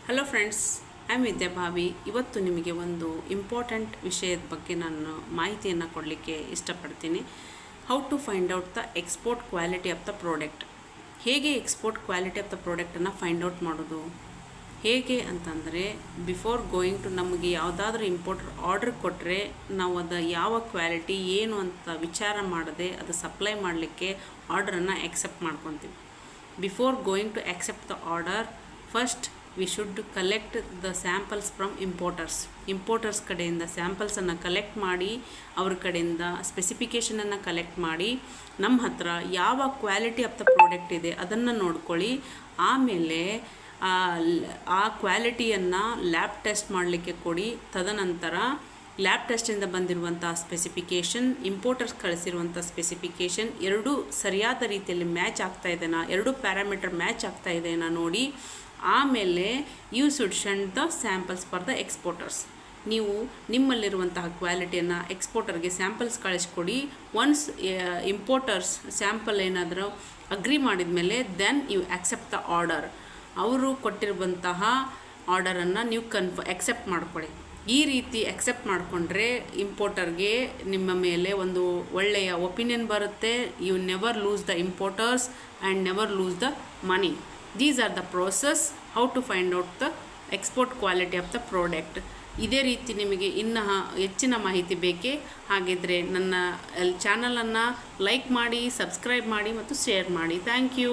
Hello friends, I am ವಿದ್ಯಾ ಭಾವಿ. ಇವತ್ತು ನಿಮಗೆ ಒಂದು ಇಂಪಾರ್ಟೆಂಟ್ ವಿಷಯದ ಬಗ್ಗೆ ನಾನು ಮಾಹಿತಿಯನ್ನು ಕೊಡಲಿಕ್ಕೆ ಇಷ್ಟಪಡ್ತೀನಿ. How to find out the export quality of the product. ಹೇಗೆ ಎಕ್ಸ್ಪೋರ್ಟ್ ಕ್ವಾಲಿಟಿ ಆಫ್ ದ ಪ್ರಾಡಕ್ಟನ್ನು ಫೈಂಡ್ ಔಟ್ ಮಾಡೋದು? ಹೇಗೆ ಅಂತಂದರೆ, ಬಿಫೋರ್ ಗೋಯಿಂಗ್ ಟು ನಮಗೆ ಯಾವುದಾದ್ರೂ ಇಂಪೋರ್ಟರ್ ಆರ್ಡ್ರ್ ಕೊಟ್ಟರೆ ನಾವು ಅದು ಯಾವ ಕ್ವಾಲಿಟಿ ಏನು ಅಂತ ವಿಚಾರ ಮಾಡದೆ ಅದು ಸಪ್ಲೈ ಮಾಡಲಿಕ್ಕೆ ಆರ್ಡ್ರನ್ನು ಆಕ್ಸೆಪ್ಟ್ ಮಾಡ್ಕೊತೀವಿ. Before going to accept the order, first we should collect the samples from importers ಕಡೆಯಿಂದ ಸ್ಯಾಂಪಲ್ಸನ್ನು ಕಲೆಕ್ಟ್ ಮಾಡಿ, ಅವ್ರ ಕಡೆಯಿಂದ ಸ್ಪೆಸಿಫಿಕೇಷನನ್ನು ಕಲೆಕ್ಟ್ ಮಾಡಿ, ನಮ್ಮ ಹತ್ರ ಯಾವ ಕ್ವಾಲಿಟಿ ಆಫ್ ದ ಪ್ರಾಡಕ್ಟ್ ಇದೆ ಅದನ್ನು ನೋಡ್ಕೊಳ್ಳಿ. ಆಮೇಲೆ ಆ ಕ್ವಾಲಿಟಿಯನ್ನು ಲ್ಯಾಬ್ ಟೆಸ್ಟ್ ಮಾಡಲಿಕ್ಕೆ ಕೊಡಿ. ತದನಂತರ ಲ್ಯಾಬ್ ಟೆಸ್ಟಿಂದ ಬಂದಿರುವಂಥ ಸ್ಪೆಸಿಫಿಕೇಷನ್, ಇಂಪೋರ್ಟರ್ಸ್ ಕಳಿಸಿರುವಂಥ ಸ್ಪೆಸಿಫಿಕೇಷನ್ ಎರಡೂ ಸರಿಯಾದ ರೀತಿಯಲ್ಲಿ ಮ್ಯಾಚ್ ಆಗ್ತಾ ಇದೆನಾ, ಎರಡೂ ಪ್ಯಾರಾಮೀಟರ್ ಮ್ಯಾಚ್ ಆಗ್ತಾ ಇದೆನಾ ನೋಡಿ. ಆಮೇಲೆ you should send the samples for the exporters. ನೀವು ನಿಮ್ಮಲ್ಲಿರುವಂತಹ ಕ್ವಾಲಿಟಿಯನ್ನು ಎಕ್ಸ್ಪೋರ್ಟರ್ಗೆ ಸ್ಯಾಂಪಲ್ಸ್ ಕಳಿಸ್ಕೊಡಿ. ಒನ್ಸ್ ಇಂಪೋರ್ಟರ್ಸ್ ಸ್ಯಾಂಪಲ್ ಏನಾದರೂ ಅಗ್ರಿ ಮಾಡಿದ ಮೇಲೆ then you accept the order. ಅವರು ಕೊಟ್ಟಿರುವಂತಹ ಆರ್ಡರನ್ನು ನೀವು ಆಕ್ಸೆಪ್ಟ್ ಮಾಡ್ಕೊಳ್ಳಿ. ಈ ರೀತಿ ಆಕ್ಸೆಪ್ಟ್ ಮಾಡಿಕೊಂಡ್ರೆ ಇಂಪೋರ್ಟರ್ಗೆ ನಿಮ್ಮ ಮೇಲೆ ಒಂದು ಒಳ್ಳೆಯ ಒಪಿನಿಯನ್ ಬರುತ್ತೆ. You never lose the importers and never lose the money. These are the process how to find out the export quality of the product. ಇದೇ ರೀತಿ ನಿಮಗೆ ಇನ್ನೂ ಹೆಚ್ಚಿನ ಮಾಹಿತಿ ಬೇಕೇ? ಹಾಗಿದ್ದರೆ ನನ್ನ ಚಾನಲನ್ನು ಲೈಕ್ ಮಾಡಿ, ಸಬ್ಸ್ಕ್ರೈಬ್ ಮಾಡಿ ಮತ್ತು ಶೇರ್ ಮಾಡಿ. Thank you.